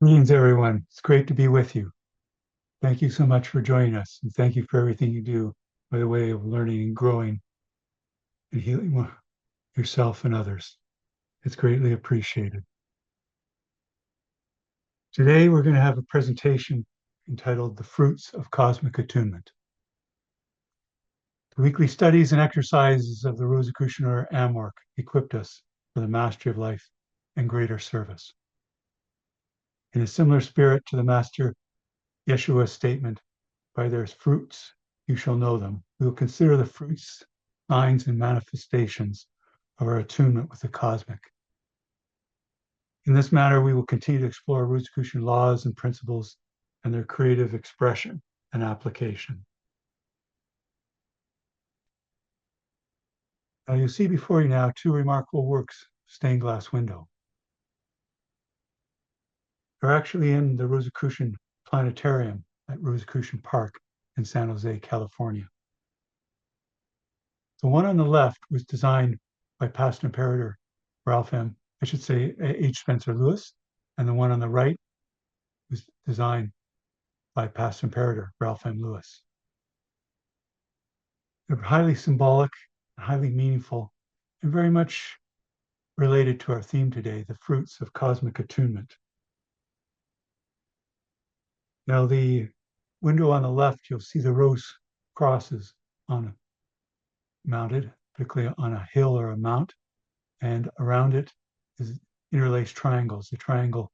Greetings, everyone. It's great to be with you. Thank you so much for joining us, and thank you for everything you do by the way of learning and growing and healing yourself and others. It's greatly appreciated. Today, we're going to have a presentation entitled The Fruits of Cosmic Attunement. The weekly studies and exercises of the Rosicrucian Order AMORC equipped us for the mastery of life and greater service. In a similar spirit to the Master Yeshua's statement, by their fruits you shall know them. We will consider the fruits, signs, and manifestations of our attunement with the cosmic. In this manner, we will continue to explore Rosicrucian laws and principles and their creative expression and application. Now, you see before you now two remarkable works of stained glass window. They're actually in the Rosicrucian Planetarium at Rosicrucian Park in San Jose, California. The one on the left was designed by past Imperator H. Spencer Lewis, and the one on the right was designed by past Imperator Ralph M. Lewis. They're highly symbolic, highly meaningful, and very much related to our theme today, the fruits of cosmic attunement. Now, the window on the left, you'll see the rose crosses mounted, particularly on a hill or a mount, and around it is interlaced triangles. The triangle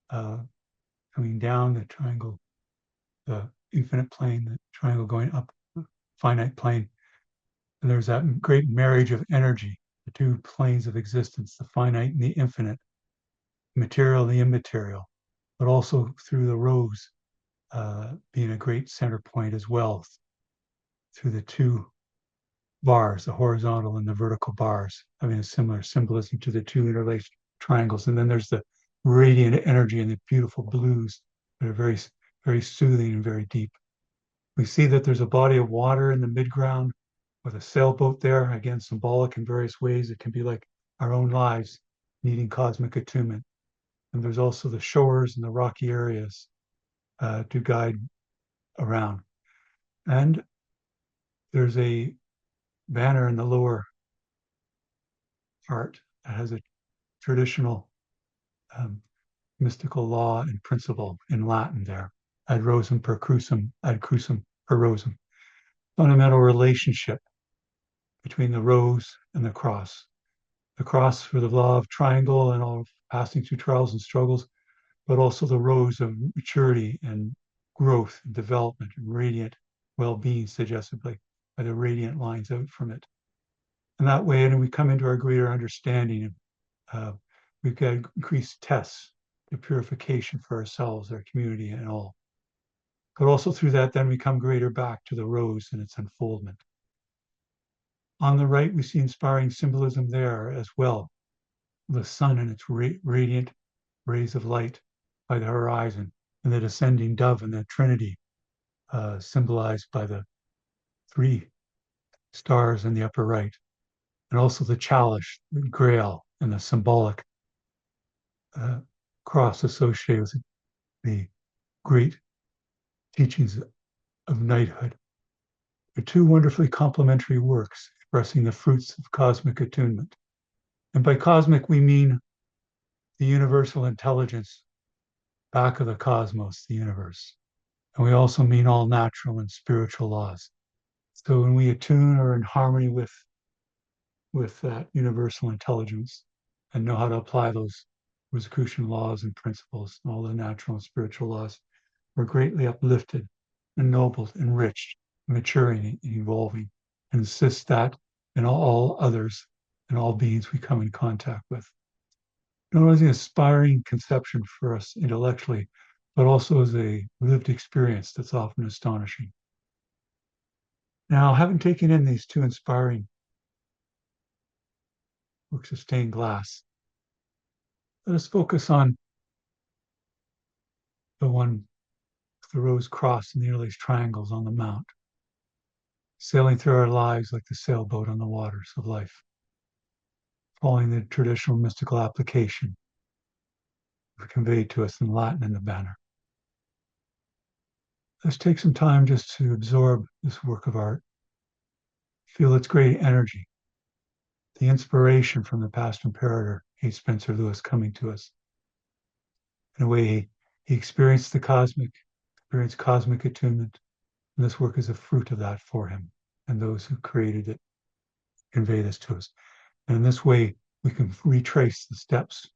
coming down, the triangle, the infinite plane, the triangle going up, finite plane. And there's that great marriage of energy, the two planes of existence, the finite and the infinite, material and the immaterial, but also through the rose being a great center point as well, through the two bars, the horizontal and the vertical bars, having a similar symbolism to the two interlaced triangles. And then there's the radiant energy and the beautiful blues that are very, very soothing and very deep. We see that there's a body of water in the midground with a sailboat there, again, symbolic in various ways. It can be like our own lives needing cosmic attunement. And there's also the shores and the rocky areas to guide around. And there's a banner in the lower part that has a traditional mystical law and principle in Latin there, ad rosum per crucem, ad crucem per rosum. Fundamental relationship between the rose and the cross. The cross for the law of triangle and all passing through trials and struggles, but also the rose of maturity and growth and development and radiant well-being, suggestively, by the radiant lines out from it. And that way, and we come into our greater understanding. We've got increased tests, the purification for ourselves, our community, and all. But also through that, then we come greater back to the rose and its unfoldment. On the right, we see inspiring symbolism there as well. The sun and its radiant rays of light by the horizon, and the descending dove and the Trinity, symbolized by the three stars in the upper right, and also the chalice, the grail, and the symbolic cross associated with the great teachings of knighthood. They're two wonderfully complementary works expressing the fruits of cosmic attunement. And by cosmic, we mean the universal intelligence back of the cosmos, the universe. And we also mean all natural and spiritual laws. So when we attune or in harmony with that universal intelligence and know how to apply those Rosicrucian laws and principles, and all the natural and spiritual laws, we're greatly uplifted, ennobled, enriched, maturing, and evolving, and assist that in all others and all beings we come in contact with. Not only an inspiring conception for us intellectually, but also as a lived experience that's often astonishing. Now, having taken in these two inspiring works of stained glass, let us focus on the one with the rose cross and the interlaced triangles on the mount, sailing through our lives like the sailboat on the waters of life, following the traditional mystical application. conveyed to us in Latin in the banner. Let's take some time just to absorb this work of art, feel its great energy, the inspiration from the past imperator, H. Spencer Lewis, coming to us. In a way, he experienced cosmic attunement, and this work is a fruit of that for him and those who created it convey this to us. And in this way, we can retrace the steps,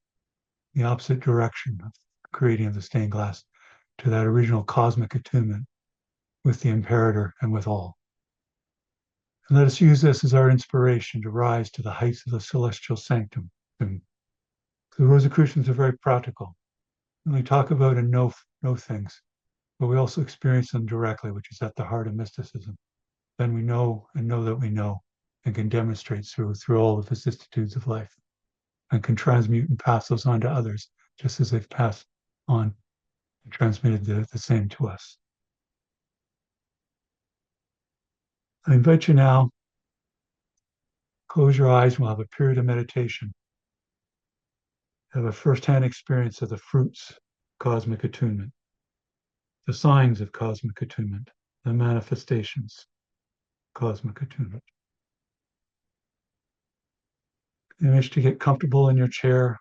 the opposite direction of creating of the stained glass to that original cosmic attunement with the imperator and with all. And let us use this as our inspiration to rise to the heights of the celestial sanctum. And the Rosicrucians are very practical. And we talk about and know things, but we also experience them directly, which is at the heart of mysticism. Then we know and know that we know and can demonstrate through all the vicissitudes of life and can transmute and pass those on to others, just as they've passed on and transmitted the same to us. I invite you now, close your eyes, we'll have a period of meditation. Have a first-hand experience of the fruits of cosmic attunement, the signs of cosmic attunement, the manifestations of cosmic attunement. You wish to get comfortable in your chair,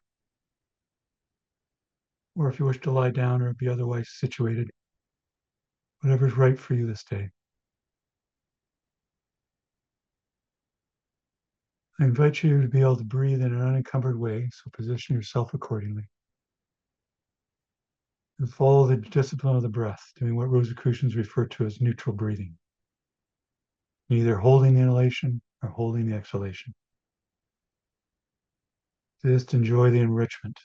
or if you wish to lie down or be otherwise situated, whatever's right for you this day. I invite you to be able to breathe in an unencumbered way, so position yourself accordingly. And follow the discipline of the breath, doing what Rosicrucians refer to as neutral breathing, neither holding the inhalation or holding the exhalation. Just enjoy the enrichment.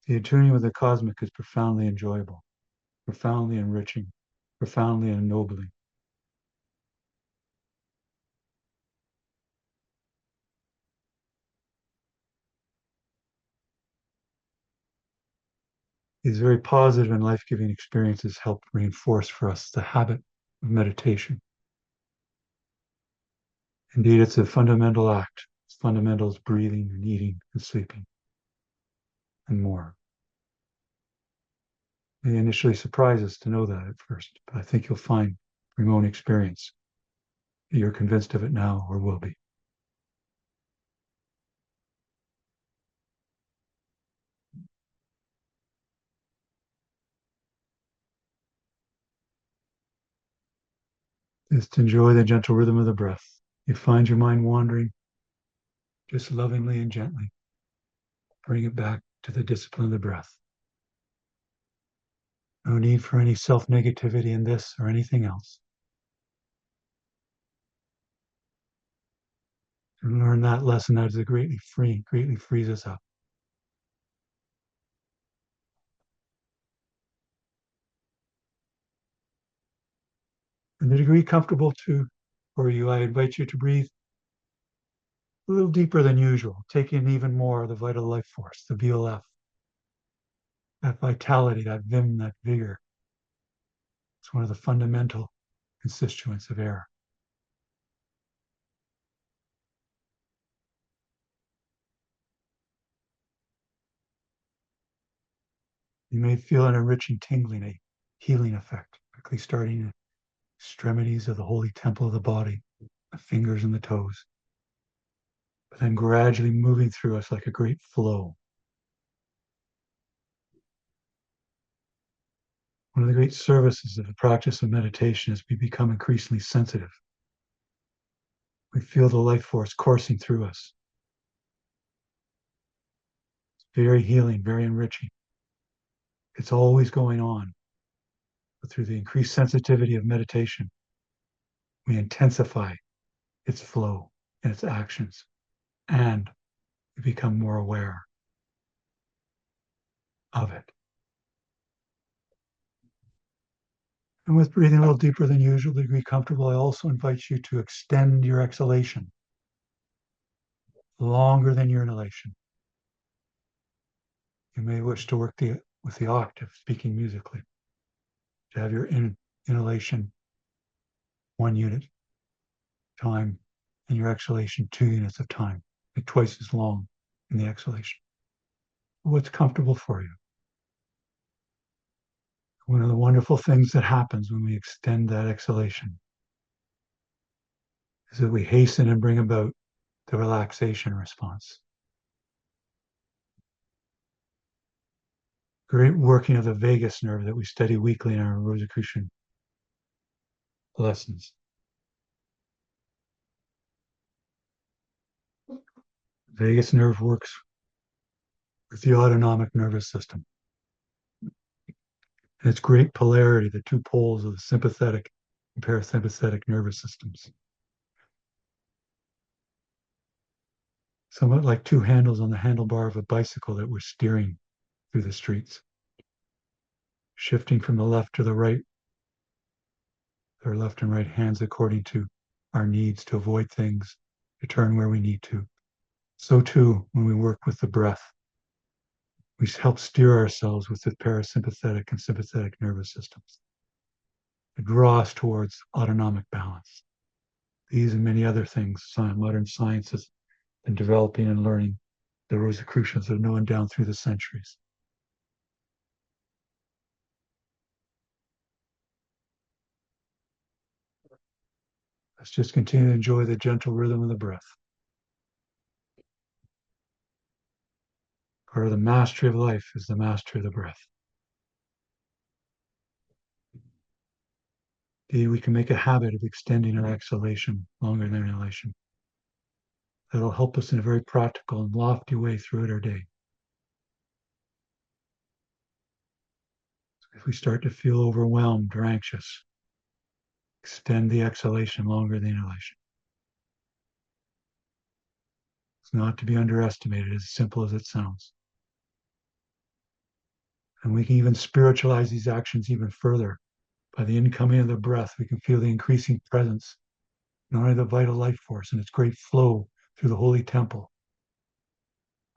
The attuning with the cosmic is profoundly enjoyable, profoundly enriching, profoundly ennobling. These very positive and life-giving experiences help reinforce for us the habit of meditation. Indeed, it's a fundamental act. It's fundamental as breathing and eating and sleeping and more. It may initially surprise us to know that at first, but I think you'll find from your own experience that you're convinced of it now or will be. Just enjoy the gentle rhythm of the breath. You find your mind wandering, just lovingly and gently bring it back to the discipline of the breath. No need for any self-negativity in this or anything else. And learn that lesson that is greatly frees us up. And the degree comfortable for you, I invite you to breathe a little deeper than usual, take in even more of the vital life force, the VLF, that vitality, that vim, that vigor. It's one of the fundamental constituents of air. You may feel an enriching tingling, a healing effect, quickly starting at extremities of the holy temple of the body, the fingers and the toes, but then gradually moving through us like a great flow. One of the great services of the practice of meditation is we become increasingly sensitive. We feel the life force coursing through us. It's very healing, very enriching. It's always going on. But through the increased sensitivity of meditation, we intensify its flow and its actions, and we become more aware of it. And with breathing a little deeper than usual to be comfortable, I also invite you to extend your exhalation longer than your inhalation. You may wish to work with the octave, speaking musically, to have your inhalation 1 unit time and your exhalation 2 units of time, like twice as long in the exhalation. What's comfortable for you? One of the wonderful things that happens when we extend that exhalation is that we hasten and bring about the relaxation response. Great working of the vagus nerve that we study weekly in our Rosicrucian lessons. Vagus nerve works with the autonomic nervous system. And its great polarity, the two poles of the sympathetic and parasympathetic nervous systems. Somewhat like two handles on the handlebar of a bicycle that we're steering through the streets, shifting from the left to the right, our left and right hands according to our needs to avoid things, to turn where we need to. So too, when we work with the breath, we help steer ourselves with the parasympathetic and sympathetic nervous systems to draw us towards autonomic balance. These and many other things modern science has been developing and learning. The Rosicrucians have known down through the centuries. Let's just continue to enjoy the gentle rhythm of the breath. Part of the mastery of life is the mastery of the breath. We can make a habit of extending our exhalation longer than inhalation. That'll help us in a very practical and lofty way throughout our day. So if we start to feel overwhelmed or anxious, extend the exhalation longer than inhalation. It's not to be underestimated, as simple as it sounds. And we can even spiritualize these actions even further. By the incoming of the breath, we can feel the increasing presence, not only the vital life force and its great flow through the holy temple,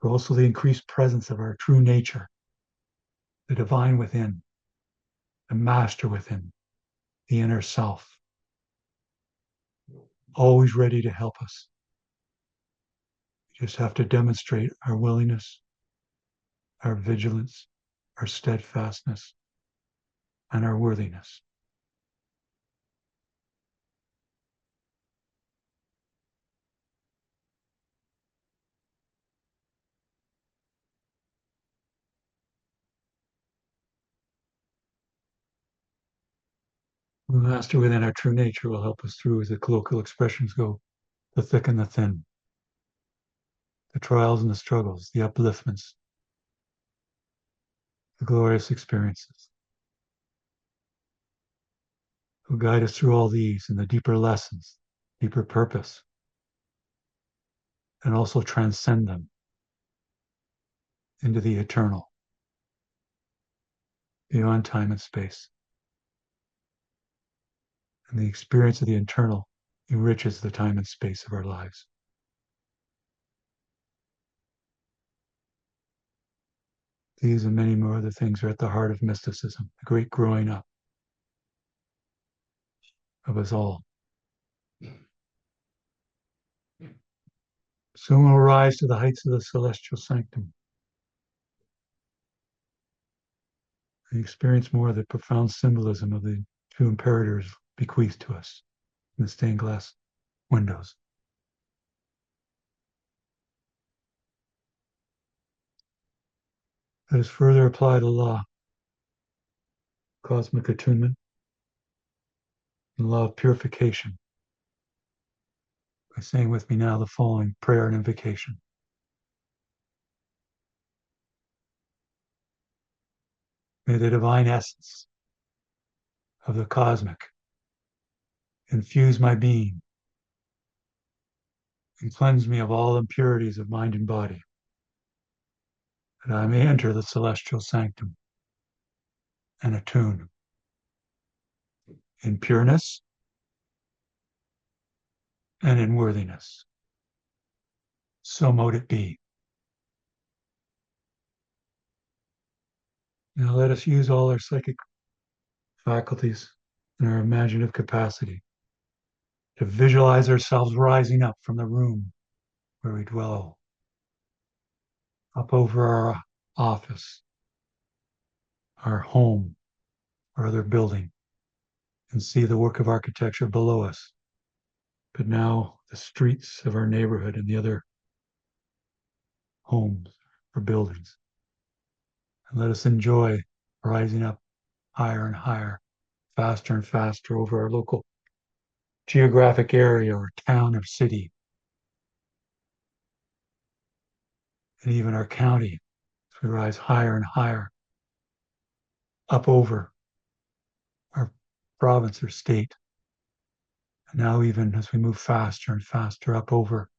but also the increased presence of our true nature, the divine within, the master within, the inner self, always ready to help us. We just have to demonstrate our willingness, our vigilance, our steadfastness, and our worthiness. The master within our true nature will help us through, as the colloquial expressions go, the thick and the thin, the trials and the struggles, the upliftments, the glorious experiences. Who guide us through all these and the deeper lessons, deeper purpose, and also transcend them into the eternal, beyond time and space. And the experience of the eternal enriches the time and space of our lives. These and many more other things are at the heart of mysticism, the great growing up of us all. Soon we'll rise to the heights of the celestial sanctum and experience more of the profound symbolism of the two imperators bequeathed to us in the stained glass windows. Let us further apply the law, cosmic attunement, and law of purification by saying with me now the following prayer and invocation. May the divine essence of the cosmic infuse my being and cleanse me of all impurities of mind and body, that I may enter the celestial sanctum and attune in pureness and in worthiness. So mote it be. Now let us use all our psychic faculties and our imaginative capacity to visualize ourselves rising up from the room where we dwell, up over our office, our home, or other building, and see the work of architecture below us. But now the streets of our neighborhood and the other homes or buildings. And let us enjoy rising up higher and higher, faster and faster over our local geographic area or town or city, and even our county as we rise higher and higher up over our province or state. And now even as we move faster and faster up over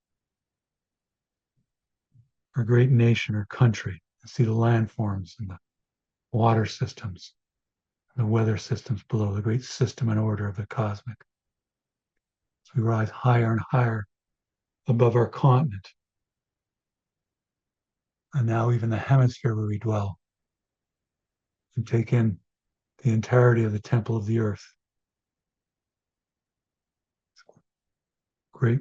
our great nation or country and see the landforms and the water systems and the weather systems below, the great system and order of the cosmic. As we rise higher and higher above our continent, and now even the hemisphere where we dwell, and take in the entirety of the temple of the earth. Great,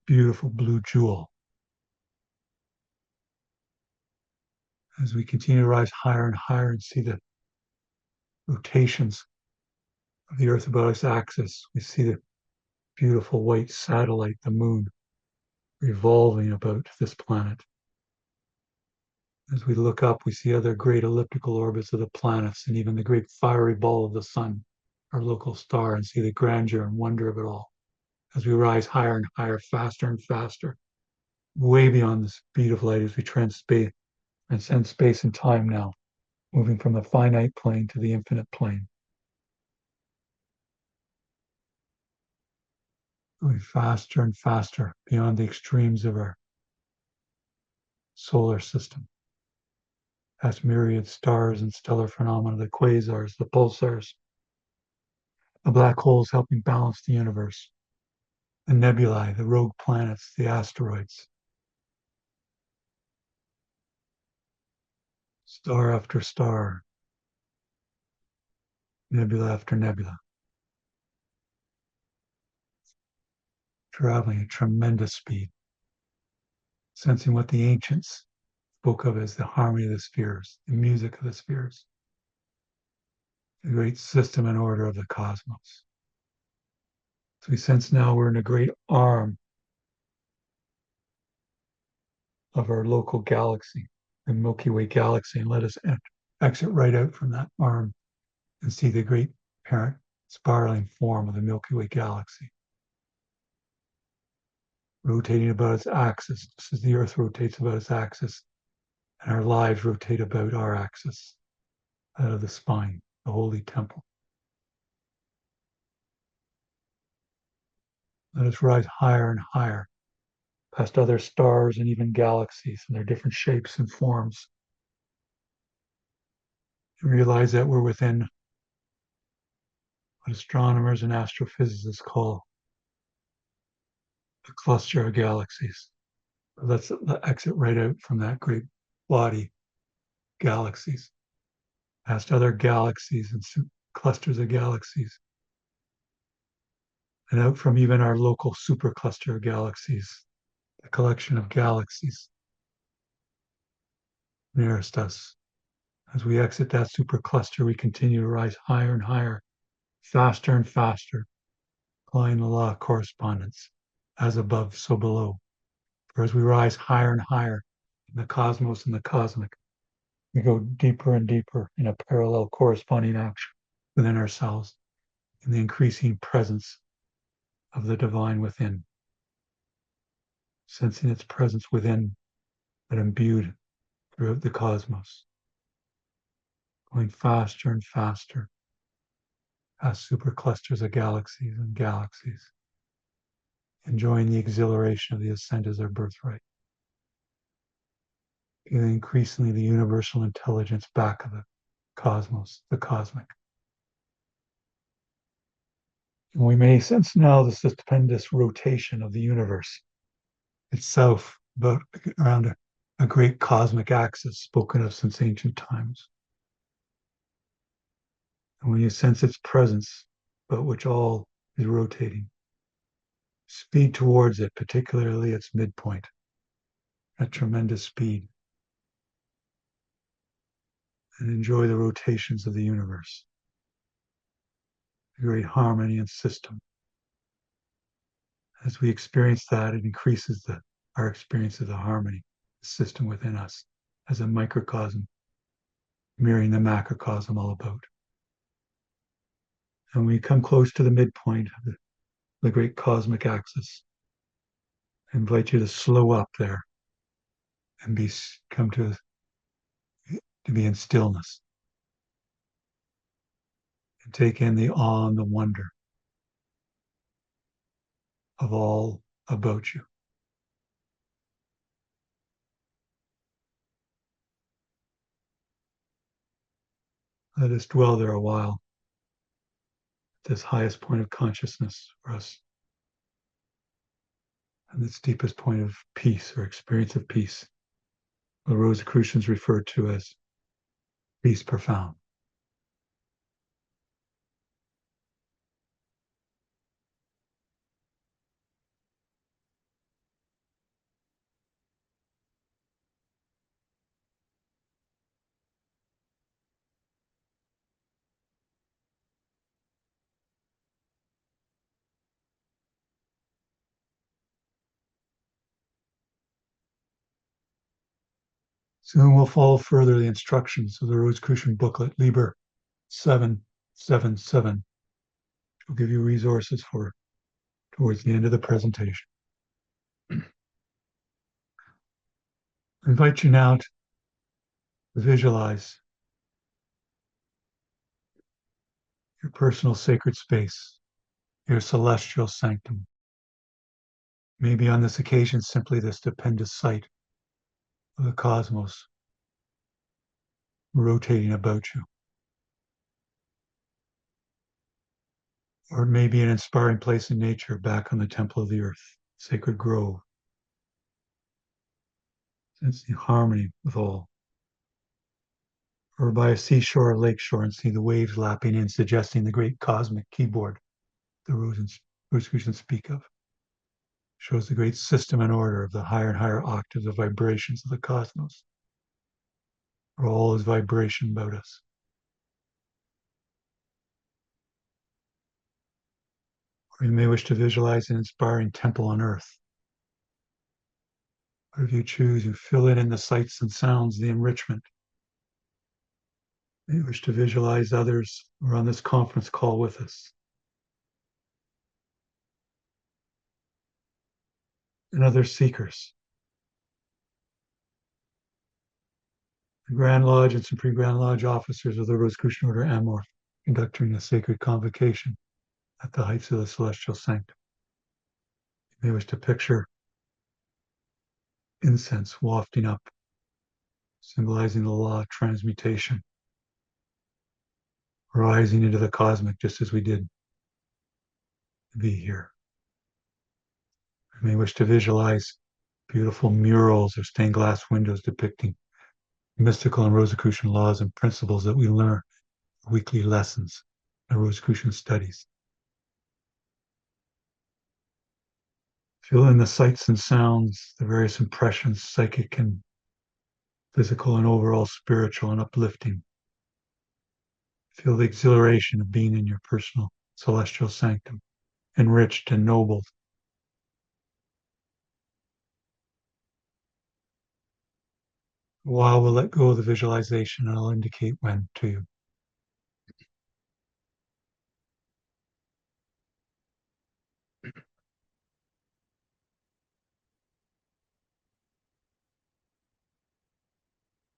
beautiful blue jewel. As we continue to rise higher and higher and see the rotations of the earth about its axis, we see the beautiful white satellite, the moon, revolving about this planet. As we look up, we see other great elliptical orbits of the planets and even the great fiery ball of the sun, our local star, and see the grandeur and wonder of it all. As we rise higher and higher, faster and faster, way beyond the speed of light as we transcend space and time now, moving from the finite plane to the infinite plane. Going faster and faster beyond the extremes of our solar system, past myriad stars and stellar phenomena, the quasars, the pulsars, the black holes helping balance the universe, the nebulae, the rogue planets, the asteroids, star after star, nebula after nebula, traveling at tremendous speed, sensing what the ancients spoke of as the harmony of the spheres, the music of the spheres, the great system and order of the cosmos. So we sense now we're in a great arm of our local galaxy, the Milky Way galaxy, and let us exit right out from that arm and see the great parent spiraling form of the Milky Way galaxy, rotating about its axis, just as the Earth rotates about its axis, and our lives rotate about our axis, out of the spine, the holy temple. Let us rise higher and higher, past other stars and even galaxies and their different shapes and forms, and realize that we're within what astronomers and astrophysicists call a cluster of galaxies. Let's exit right out from that great body, galaxies, past other galaxies and clusters of galaxies, and out from even our local supercluster of galaxies, the collection of galaxies nearest us. As we exit that supercluster, we continue to rise higher and higher, faster and faster, applying the law of correspondence, as above, so below. For as we rise higher and higher in the cosmos and the cosmic, we go deeper and deeper in a parallel corresponding action within ourselves, in the increasing presence of the divine within, sensing its presence within, but imbued throughout the cosmos, going faster and faster, past superclusters of galaxies and galaxies, enjoying the exhilaration of the ascent as our birthright, feeling increasingly the universal intelligence back of the cosmos, the cosmic. And we may sense now the stupendous rotation of the universe itself, but around a great cosmic axis spoken of since ancient times. And when you sense its presence, but which all is rotating, speed towards it, particularly its midpoint, at tremendous speed and enjoy the rotations of the universe, the great harmony and system. As we experience that, it increases our experience of the harmony, the system within us as a microcosm, mirroring the macrocosm all about. And we come close to the midpoint of the great cosmic axis. I invite you to slow up there and come to be in stillness and take in the awe and the wonder of all about you. Let us dwell there a while, this highest point of consciousness for us, and this deepest point of peace or experience of peace, the Rosicrucians referred to as peace profound. Soon we'll follow further the instructions of the Rosicrucian booklet, Liber 777, which will give you resources for towards the end of the presentation. I invite you now to visualize your personal sacred space, your celestial sanctum. Maybe on this occasion, simply the stupendous sight of the cosmos rotating about you. Or maybe an inspiring place in nature back on the temple of the earth, sacred grove. Sense the harmony with all. Or by a seashore or lakeshore and see the waves lapping in, suggesting the great cosmic keyboard the Rosicrucians speak of. Shows the great system and order of the higher and higher octaves of vibrations of the cosmos. Where all is vibration about us. Or you may wish to visualize an inspiring temple on earth. Whatever you choose, you fill it in the sights and sounds, the enrichment. You may wish to visualize others who are on this conference call with us. And other seekers. The Grand Lodge and Supreme Grand Lodge officers of the Rosicrucian Order AMORC conducting a sacred convocation at the heights of the celestial sanctum. You may wish to picture incense wafting up, symbolizing the law of transmutation, rising into the cosmic just as we did to be here. You may wish to visualize beautiful murals or stained glass windows depicting mystical and Rosicrucian laws and principles that we learn in weekly lessons in Rosicrucian studies. Feel in the sights and sounds, the various impressions, psychic and physical and overall spiritual and uplifting. Feel the exhilaration of being in your personal celestial sanctum, enriched, ennobled. While we'll let go of the visualization, and I'll indicate when to you.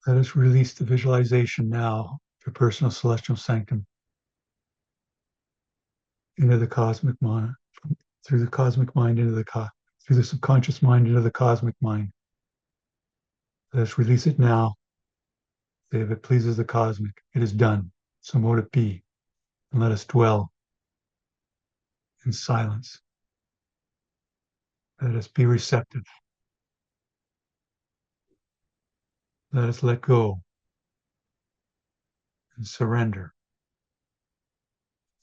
Let us release the visualization now of your personal celestial sanctum into the cosmic mind, through the cosmic mind into through the subconscious mind into the cosmic mind. Let us release it now. If it pleases the cosmic, it is done. So mote it be. And let us dwell in silence. Let us be receptive. Let us let go and surrender.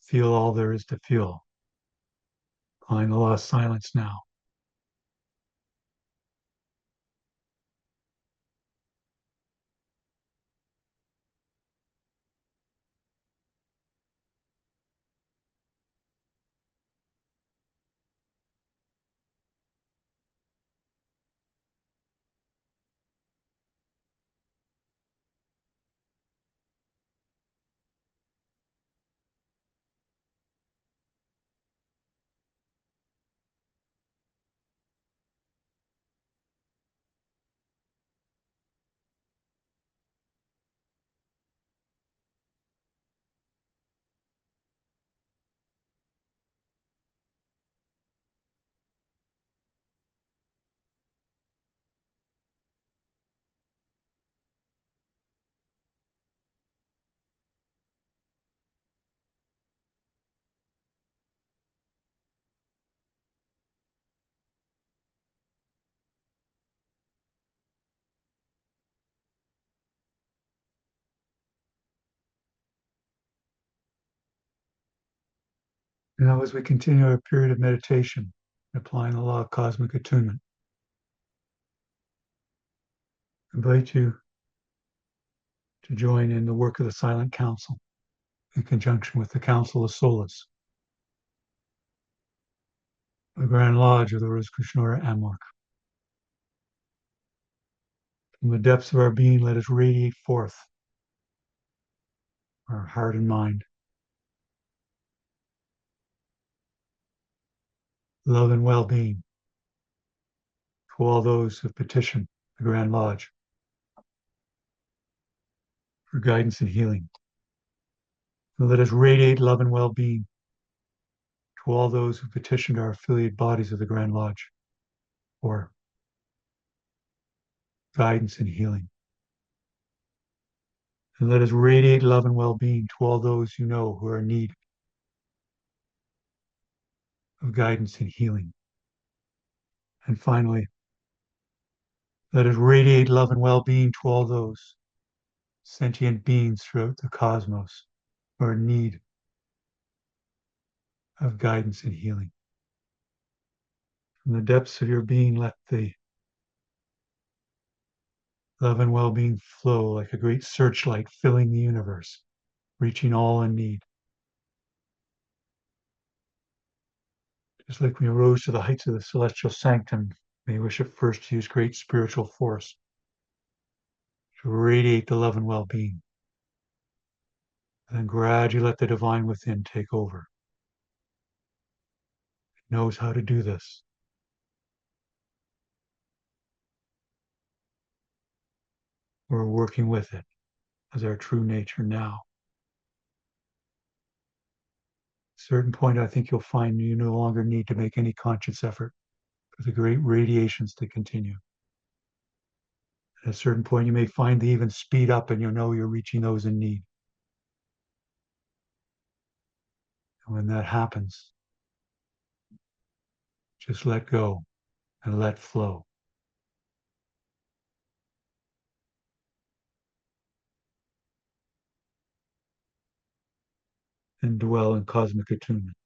Feel all there is to feel. Find the law of silence now. Now, as we continue our period of meditation, applying the law of cosmic attunement, I invite you to join in the work of the Silent Council in conjunction with the Council of Solace, the Grand Lodge of the Rosicrucian Order AMORC. From the depths of our being, let us radiate forth our heart and mind, love and well-being to all those who petition the Grand Lodge for guidance and healing. And let us radiate love and well-being to all those who petitioned our affiliate bodies of the Grand Lodge for guidance and healing. And let us radiate love and well-being to all those you know who are in need of guidance and healing. And finally, let us radiate love and well-being to all those sentient beings throughout the cosmos who are in need of guidance and healing. From the depths of your being, let the love and well-being flow like a great searchlight filling the universe, reaching all in need. Just like when you rose to the heights of the celestial sanctum, may you wish at first to use great spiritual force to radiate the love and well-being. And then gradually let the divine within take over. It knows how to do this. We're working with it as our true nature now. At a certain point, I think you'll find you no longer need to make any conscious effort for the great radiations to continue. At a certain point, you may find they even speed up and you'll know you're reaching those in need. And when that happens, just let go and let flow. And dwell in cosmic attunement.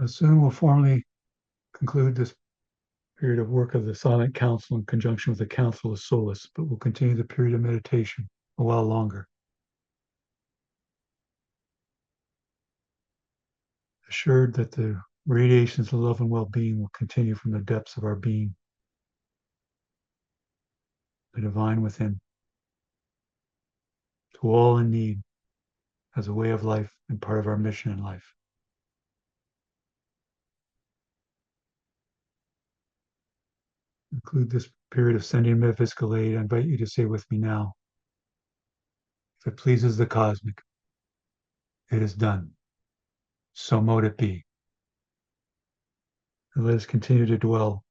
Soon we'll formally conclude this period of work of the Silent Council in conjunction with the Council of Solace, but we'll continue the period of meditation a while longer. Assured that the radiations of love and well-being will continue from the depths of our being, the divine within, to all in need as a way of life and part of our mission in life. Conclude this period of sending metaphysical aid. I invite you to say with me now, if it pleases the cosmic, it is done. So mote it be. And let us continue to dwell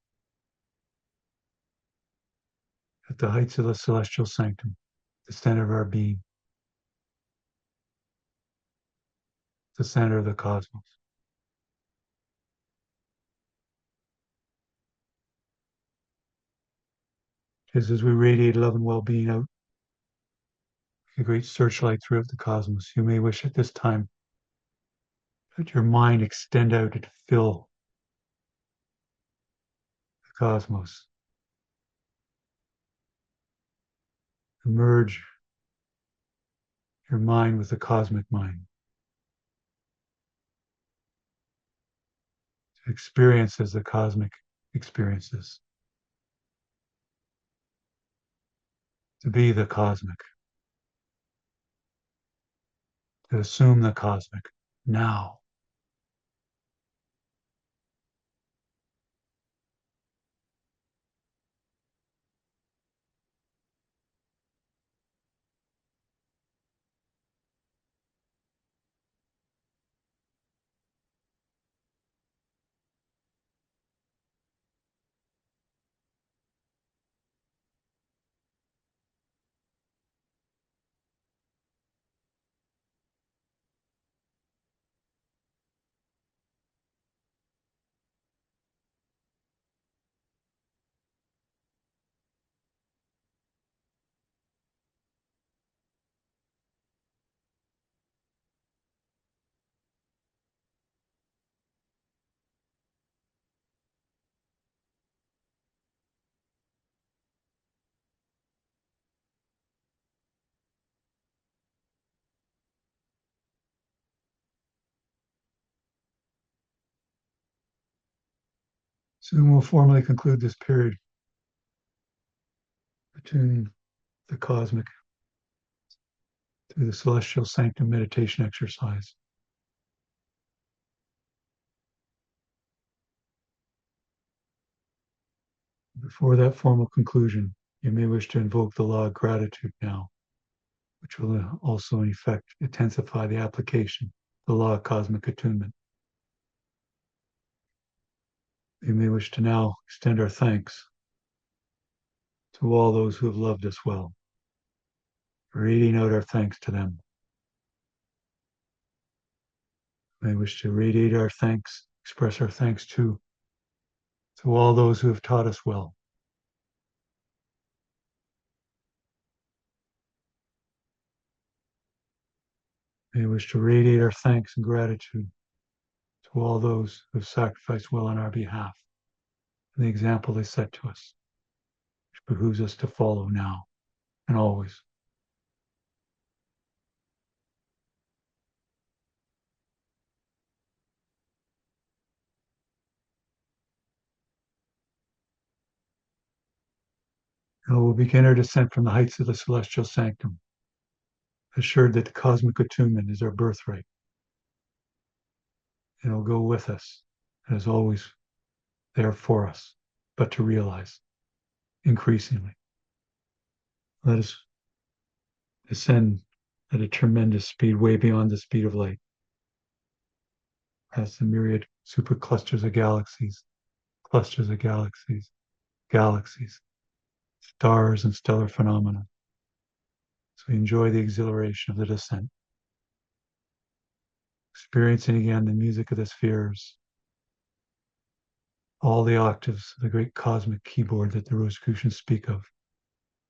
at the heights of the celestial sanctum, the center of our being, the center of the cosmos. Just as we radiate love and well-being out, a great searchlight throughout the cosmos, you may wish at this time let your mind extend out and fill the cosmos. Merge your mind with the cosmic mind. experiences the cosmic experiences, to be the cosmic, to assume the cosmic now. Soon we'll formally conclude this period attuning the cosmic through the celestial sanctum meditation exercise. Before that formal conclusion, you may wish to invoke the law of gratitude now, which will also in effect intensify the application of the law of cosmic attunement. We may wish to now extend our thanks to all those who have loved us well, radiating out our thanks to them. We may wish to radiate our thanks, express our thanks to all those who have taught us well. We may wish to radiate our thanks and gratitude to all those who have sacrificed well on our behalf and the example they set to us, which behooves us to follow now and always. Now we'll begin our descent from the heights of the celestial sanctum, assured that the cosmic attunement is our birthright. And it'll go with us, and is always there for us, but to realize increasingly. Let us descend at a tremendous speed, way beyond the speed of light, past the myriad superclusters of galaxies, clusters of galaxies, galaxies, stars, and stellar phenomena. So we enjoy the exhilaration of the descent, experiencing again the music of the spheres, all the octaves of the great cosmic keyboard that the Rosicrucians speak of,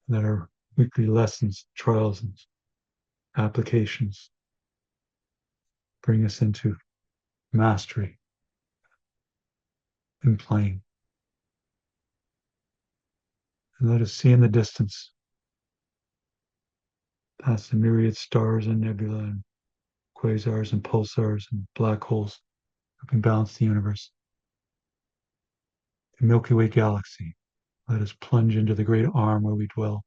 and that our weekly lessons, trials, and applications bring us into mastery in playing. And let us see in the distance, past the myriad stars and nebula and quasars and pulsars and black holes who can balance the universe, the Milky Way galaxy. Let us plunge into the great arm where we dwell,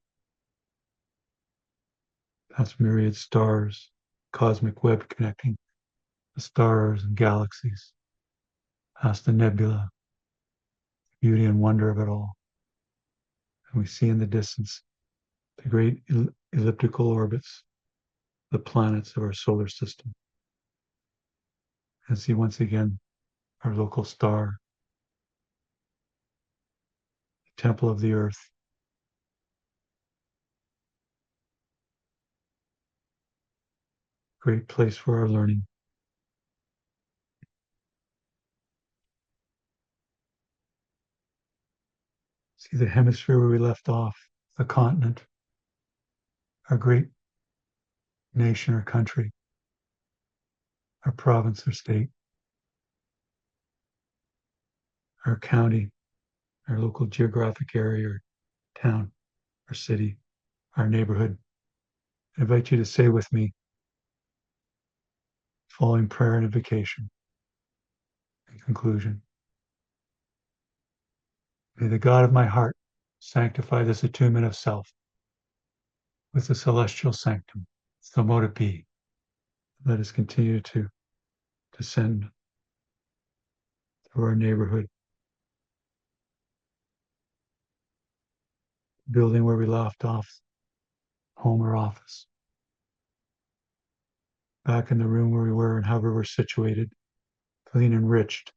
past myriad stars, cosmic web connecting the stars and galaxies, past the nebula, beauty and wonder of it all. And we see in the distance the great elliptical orbits, the planets of our solar system. And see once again our local star, the temple of the earth, great place for our learning. See the hemisphere where we left off, the continent, our great nation or country, our province or state, our county, our local geographic area or town or city, our neighborhood. I invite you to say with me, following prayer and invocation in conclusion. May the God of my heart sanctify this attunement of self with the celestial sanctum. So mote it be. Let us continue to descend through our neighborhood, building where we left off, home or office, back in the room where we were and however we're situated, feeling enriched,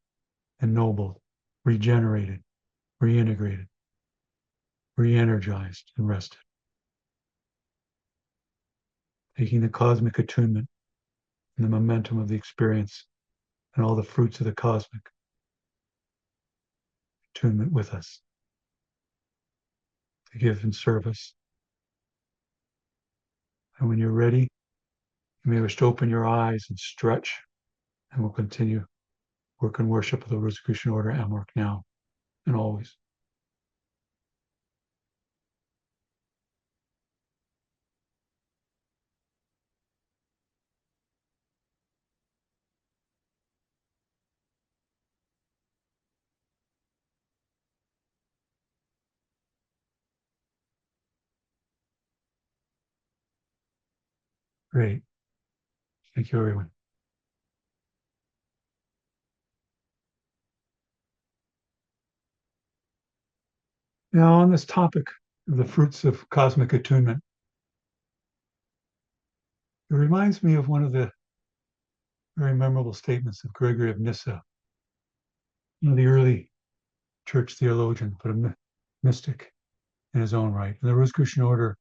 ennobled, regenerated, reintegrated, re-energized, and rested. Taking the cosmic attunement and the momentum of the experience and all the fruits of the cosmic attunement with us to give in service. And when you're ready, you may wish to open your eyes and stretch, and we'll continue work and worship of the Rosicrucian Order, AMORC, now and always. Great. Thank you, everyone. Now, on this topic of the fruits of cosmic attunement, it reminds me of one of the very memorable statements of Gregory of Nyssa, one of the early church theologians, but a mystic in his own right. And the Rosicrucian Order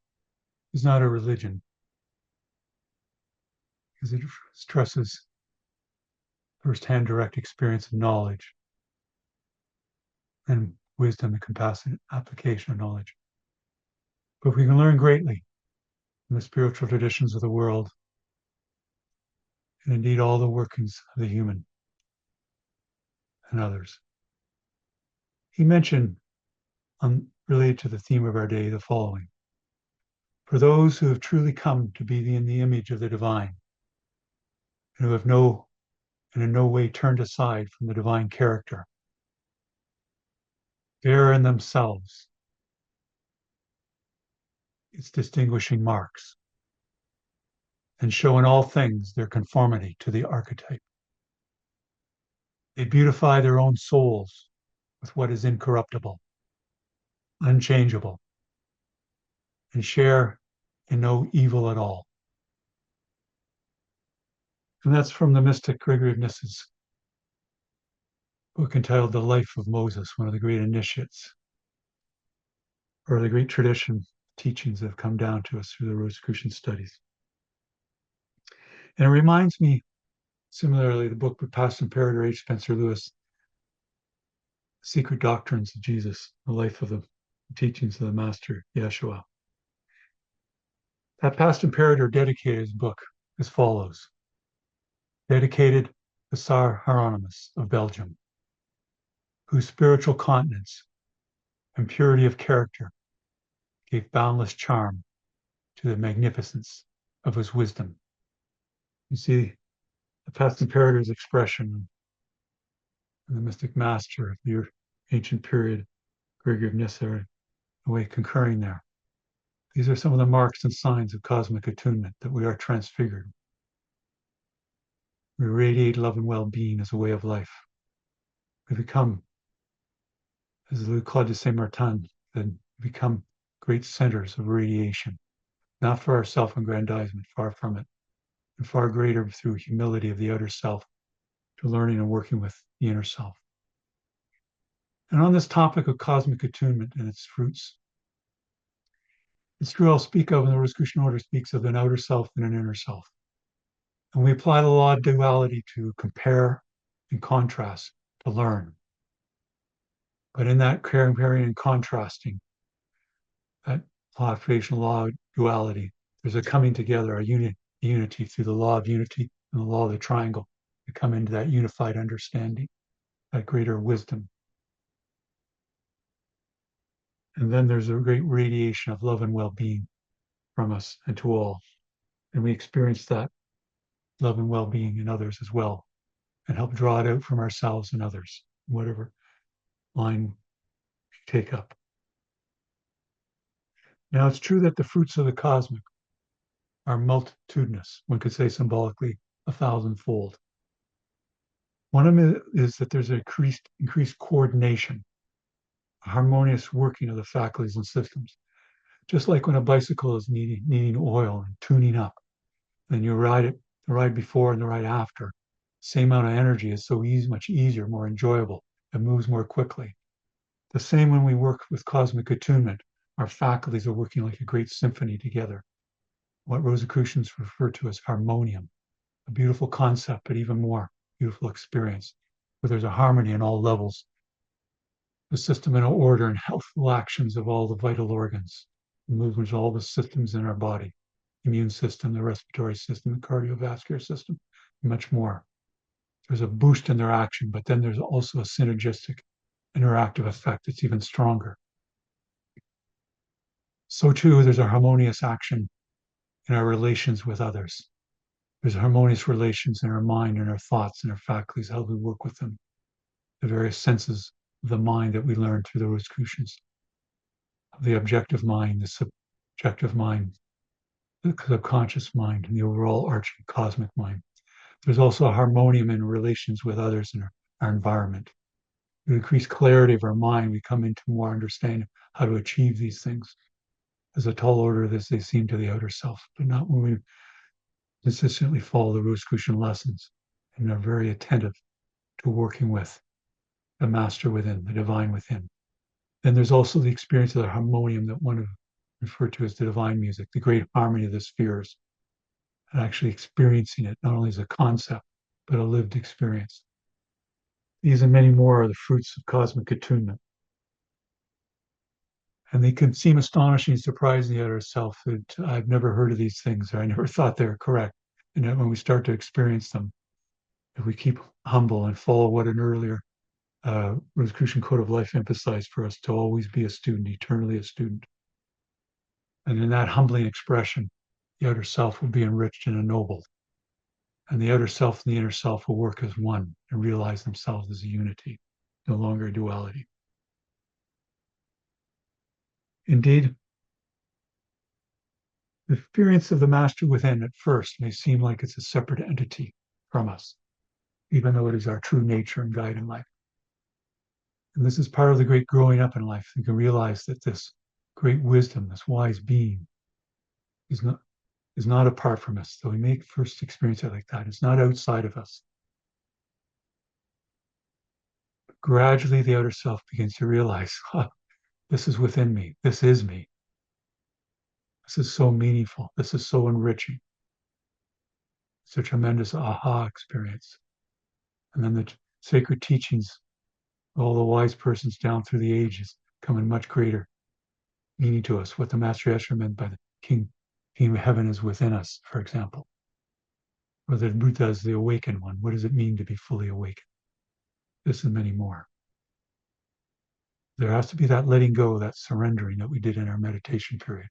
is not a religion, because it stresses first-hand direct experience of knowledge and wisdom and compassionate application of knowledge. But we can learn greatly from the spiritual traditions of the world and indeed all the workings of the human and others. He mentioned, related to the theme of our day, the following. For those who have truly come to be in the image of the divine, and who have in no way turned aside from the divine character, bear in themselves its distinguishing marks, and show in all things their conformity to the archetype. They beautify their own souls with what is incorruptible, unchangeable, and share in no evil at all. And that's from the mystic Gregory of Nyssa's book entitled The Life of Moses, one of the great initiates, or the great tradition teachings that have come down to us through the Rosicrucian studies. And it reminds me, similarly, the book by Past Imperator H. Spencer Lewis, Secret Doctrines of Jesus, the life of the teachings of the Master Yeshua. That Past Imperator dedicated his book as follows. Dedicated to Tsar Hieronymus of Belgium, whose spiritual continence and purity of character gave boundless charm to the magnificence of his wisdom. You see, the Past Imperator's expression and the mystic master of the ancient period, Gregory of Nyssa, are the way concurring there. These are some of the marks and signs of cosmic attunement, that we are transfigured. We radiate love and well-being as a way of life. We become, as Louis Claude de Saint Martin said, become great centers of radiation, not for our self-aggrandizement, far from it, and far greater through humility of the outer self to learning and working with the inner self. And on this topic of cosmic attunement and its fruits, it's true I'll speak of, and the Rosicrucian Order speaks of, an outer self and an inner self. And we apply the law of duality to compare and contrast, to learn. But in that comparing and contrasting, that foundational law of duality, there's a coming together, a unity through the law of unity and the law of the triangle to come into that unified understanding, that greater wisdom. And then there's a great radiation of love and well-being from us and to all. And we experience that love and well-being in others as well, and help draw it out from ourselves and others, whatever line we take up. Now, it's true that the fruits of the cosmic are multitudinous. One could say symbolically 1,000-fold. One of them is that there's an increased coordination, a harmonious working of the faculties and systems. Just like when a bicycle is needing oil and tuning up, then you ride it, the ride before and the ride after. Same amount of energy is so easy, much easier, more enjoyable. It moves more quickly. The same when we work with cosmic attunement, our faculties are working like a great symphony together. What Rosicrucians refer to as harmonium, a beautiful concept, but even more beautiful experience, where there's a harmony in all levels, the system and order and healthful actions of all the vital organs, the movements of all the systems in our body, immune system, the respiratory system, the cardiovascular system, and much more. There's a boost in their action, but then there's also a synergistic interactive effect that's even stronger. So too, there's a harmonious action in our relations with others. There's harmonious relations in our mind and our thoughts and our faculties, how we work with them, the various senses of the mind that we learn through the Rosicrucians, the objective mind, the subjective mind, the subconscious mind, and the overall arching cosmic mind. There's also a harmonium in relations with others in our environment. With increased clarity of our mind, we come into more understanding how to achieve these things. As a tall order, this they seem to the outer self, but not when we consistently follow the Rosicrucian lessons and are very attentive to working with the master within, the divine within. Then there's also the experience of the harmonium that one referred to as the divine music, the great harmony of the spheres, and actually experiencing it not only as a concept, but a lived experience. These and many more are the fruits of cosmic attunement. And they can seem astonishing and surprising the outer self that I've never heard of these things, or I never thought they were correct. And then when we start to experience them, if we keep humble and follow what an earlier Rosicrucian Code of Life emphasized for us to always be a student, eternally a student. And in that humbling expression, the outer self will be enriched and ennobled. And the outer self and the inner self will work as one and realize themselves as a unity, no longer a duality. Indeed, the experience of the master within at first may seem like it's a separate entity from us, even though it is our true nature and guide in life. And this is part of the great growing up in life. You can realize that this great wisdom, this wise being, is not apart from us. So we may first experience it like that. It's not outside of us. But gradually, the outer self begins to realize, this is within me. This is me. This is so meaningful. This is so enriching. It's a tremendous aha experience. And then the sacred teachings of all the wise persons down through the ages come in much greater meaning to us. What the Master Yeshua meant by the King of Heaven is within us, for example. Or the Buddha is the awakened one. What does it mean to be fully awakened? This and many more. There has to be that letting go, that surrendering that we did in our meditation period.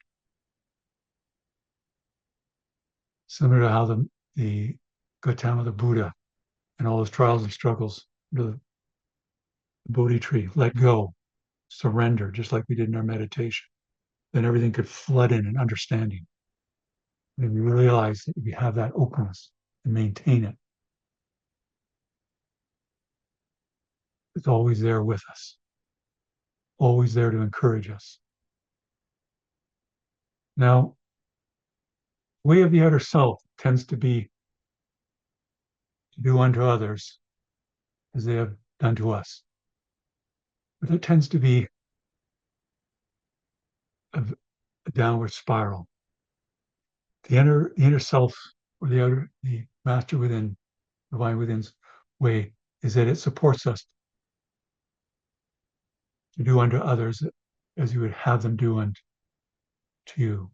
Similar to how the Gautama, the Buddha, and all his trials and struggles, the Bodhi tree, let go, surrender, just like we did in our meditation. Then everything could flood in understanding. And we realize that we have that openness and maintain it. It's always there with us, always there to encourage us. Now, the way of the outer self tends to be to do unto others as they have done to us. But it tends to be a downward spiral. The inner self, or the master within, divine within's way, is that it supports us to do unto others as you would have them do unto you.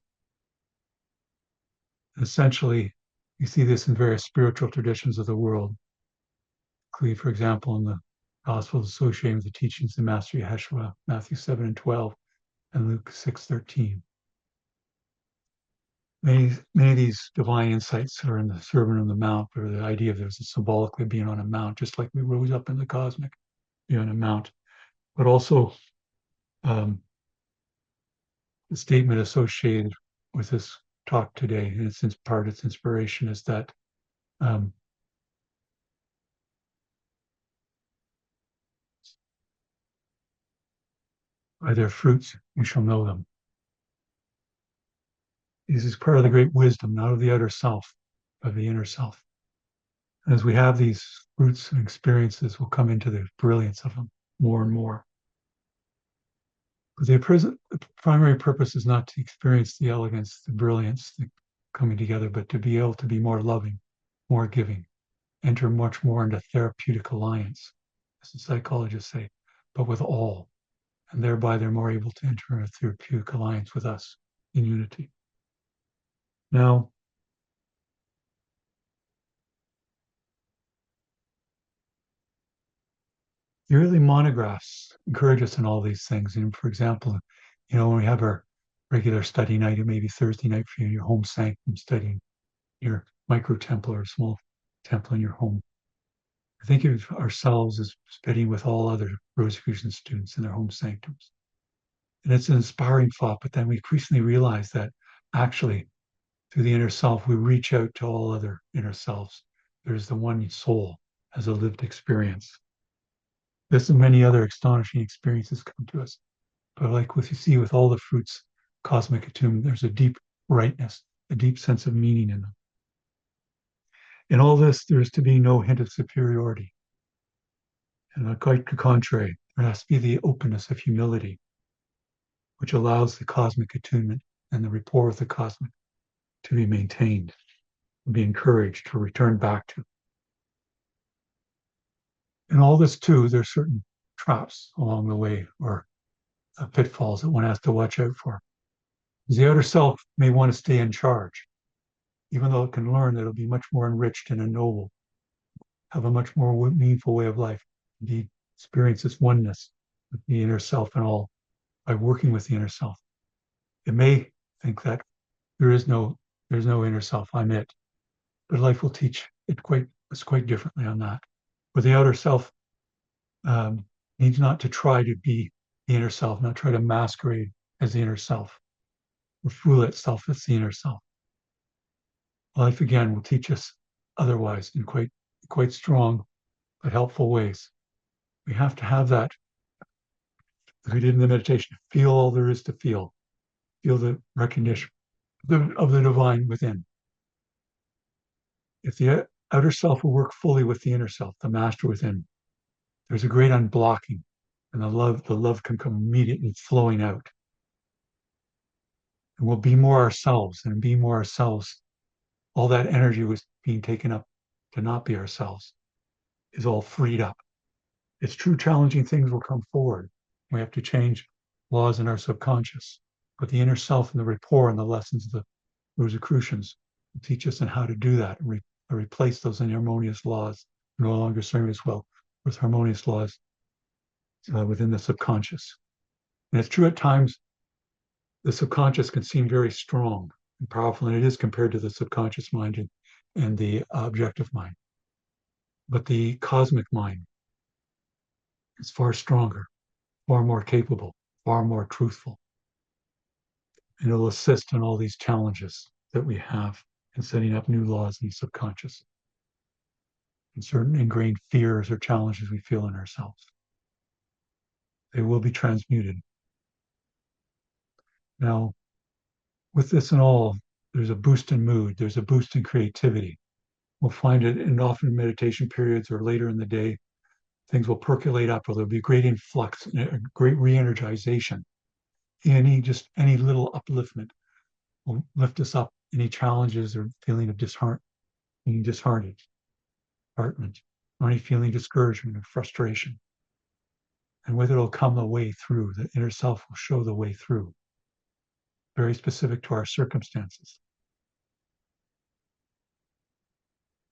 Essentially, you see this in various spiritual traditions of the world. For example, in the Gospels associated with the teachings of Master Yeshua, Matthew 7 and 12, and Luke 6:13. Many of these divine insights are in the Sermon on the Mount, or the idea of there's symbolically being on a mount, just like we rose up in the cosmic, on a mount. But also, the statement associated with this talk today, and it's part its inspiration, is that um, by their fruits you shall know them. This is part of the great wisdom, not of the outer self, but of the inner self. And as we have these fruits and experiences, we'll come into the brilliance of them more and more. But the primary purpose is not to experience the elegance, the brilliance, the coming together, but to be able to be more loving, more giving, enter much more into therapeutic alliance, as the psychologists say, but with all. And thereby they're more able to enter a therapeutic alliance with us in unity. Now, the early monographs encourage us in all these things. And for example, when we have our regular study night, it may be Thursday night for you in your home sanctum, studying your micro temple or small temple in your home. Think of ourselves as studying with all other Rosicrucian students in their home sanctums. And it's an inspiring thought, but then we increasingly realize that actually, through the inner self, we reach out to all other inner selves. There's the one soul as a lived experience. This and many other astonishing experiences come to us. But like what you see with all the fruits, cosmic attunement, there's a deep rightness, a deep sense of meaning in them. In all this, there is to be no hint of superiority. And quite the contrary, there has to be the openness of humility, which allows the cosmic attunement and the rapport with the cosmic to be maintained, and be encouraged to return back to. In all this too, there's certain traps along the way, or pitfalls that one has to watch out for. The outer self may want to stay in charge, even though it can learn that it'll be much more enriched and ennobled, have a much more meaningful way of life, indeed experience this oneness with the inner self and all by working with the inner self. It may think that there's no inner self, I'm it. But life will teach it quite differently on that. Where the outer self needs not to try to be the inner self, not try to masquerade as the inner self, or fool itself as the inner self. Life again will teach us otherwise in quite strong but helpful ways. We have to have that, as we did in the meditation, feel all there is to feel the recognition of the divine within. If the outer self will work fully with the inner self, the master within, there's a great unblocking, and the love can come immediately flowing out. And we'll be more ourselves, and be more ourselves. All that energy was being taken up to not be ourselves is all freed up. It's true, challenging things will come forward. We have to change laws in our subconscious, but the inner self and the rapport and the lessons of the Rosicrucians will teach us on how to do that and replace those inharmonious laws no longer serving us well with harmonious laws within the subconscious. And it's true at times the subconscious can seem very strong and powerful, and it is compared to the subconscious mind and the objective mind. But the cosmic mind is far stronger, far more capable, far more truthful. And it'll assist in all these challenges that we have in setting up new laws in the subconscious and certain ingrained fears or challenges we feel in ourselves. They will be transmuted. Now, with this and all, there's a boost in mood, there's a boost in creativity. We'll find it in often meditation periods or later in the day, things will percolate up, or there'll be great influx, a great re-energization. Any little upliftment will lift us up. Any challenges or feeling of disheartened, or any feeling discouragement or frustration. And with it will come the way through. The inner self will show the way through, very specific to our circumstances.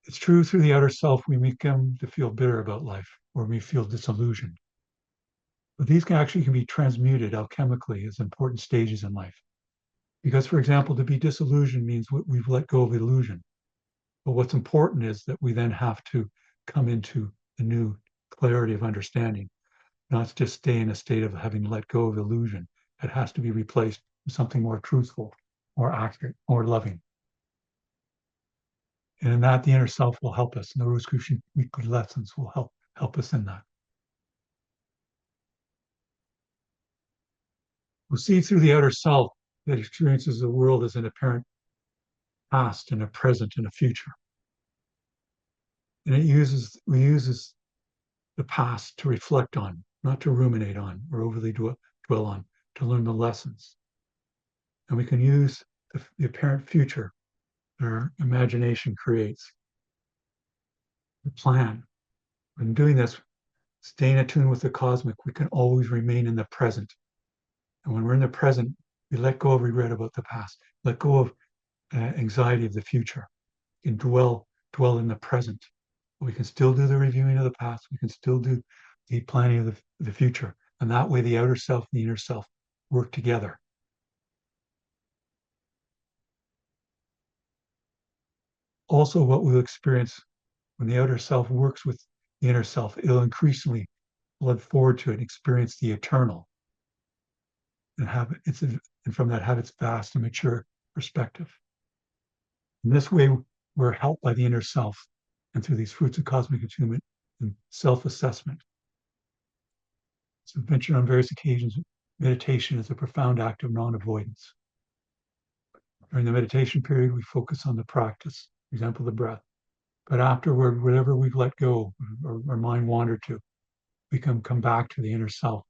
It's true, through the outer self, we become to feel bitter about life, or we feel disillusioned. But these can be transmuted alchemically as important stages in life. Because, for example, to be disillusioned means we've let go of illusion. But what's important is that we then have to come into a new clarity of understanding. not just stay in a state of having let go of illusion. It has to be replaced with something more truthful, more accurate, more loving. And in that, the inner self will help us. And the Rosicrucian weekly lessons will help us in that. We'll see through the outer self that experiences the world as an apparent past and a present and a future. And we uses the past to reflect on, not to ruminate on or overly dwell on, to learn the lessons. And we can use the apparent future that our imagination creates, the plan. When doing this, staying attuned with the cosmic, we can always remain in the present. And when we're in the present, we let go of regret about the past, let go of anxiety of the future, and dwell in the present. We can still do the reviewing of the past. We can still do the planning of the future. And that way, the outer self and the inner self work together. Also, what we'll experience when the outer self works with the inner self, it'll increasingly look forward to it and experience the eternal, and from that have its vast and mature perspective. In this way, we're helped by the inner self and through these fruits of cosmic attunement and self-assessment. As I've mentioned on various occasions, meditation is a profound act of non-avoidance. During the meditation period, we focus on the practice, for example, the breath. But afterward, whatever we've let go or our mind wandered to, we can come back to the inner self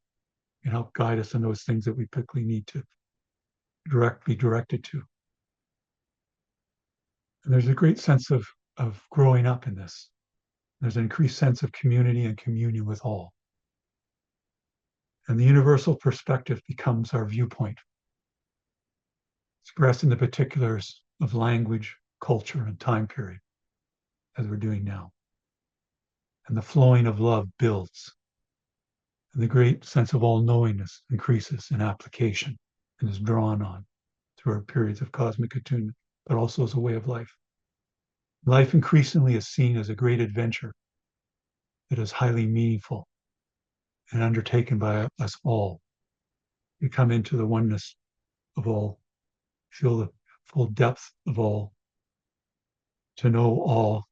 and help guide us in those things that we quickly need to be directed to. And there's a great sense of growing up in this. There's an increased sense of community and communion with all. And the universal perspective becomes our viewpoint, expressed in the particulars of language, culture, and time period, as we're doing now. And the flowing of love builds. And the great sense of all-knowingness increases in application and is drawn on through our periods of cosmic attunement, but also as a way of life. Life increasingly is seen as a great adventure that is highly meaningful and undertaken by us all. We come into the oneness of all, feel the full depth of all, to know all,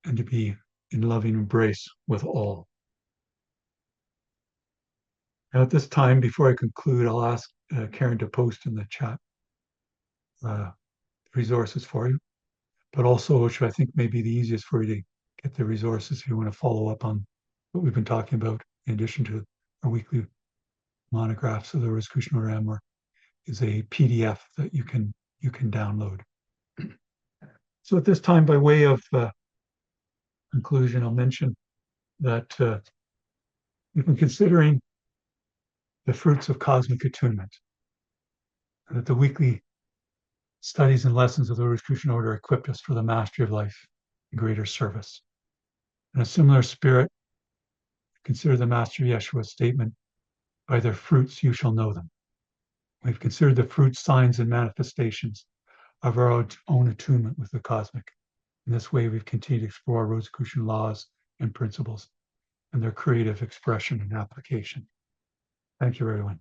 and to be in loving embrace with all. Now, at this time, before I conclude, I'll ask Karen to post in the chat resources for you, but also, which I think may be the easiest for you to get the resources if you want to follow up on what we've been talking about, in addition to our weekly monographs of the Rosicrucian Order AMORC, is a PDF that you can download. So at this time, by way of conclusion, I'll mention that we've been considering the fruits of cosmic attunement, and that the weekly studies and lessons of the Rosicrucian Order equipped us for the mastery of life and greater service. In a similar spirit, consider the Master Yeshua statement, "By their fruits you shall know them." We've considered the fruits, signs, and manifestations of our own attunement with the cosmic. In this way, we've continued to explore Rosicrucian laws and principles and their creative expression and application. Thank you, everyone.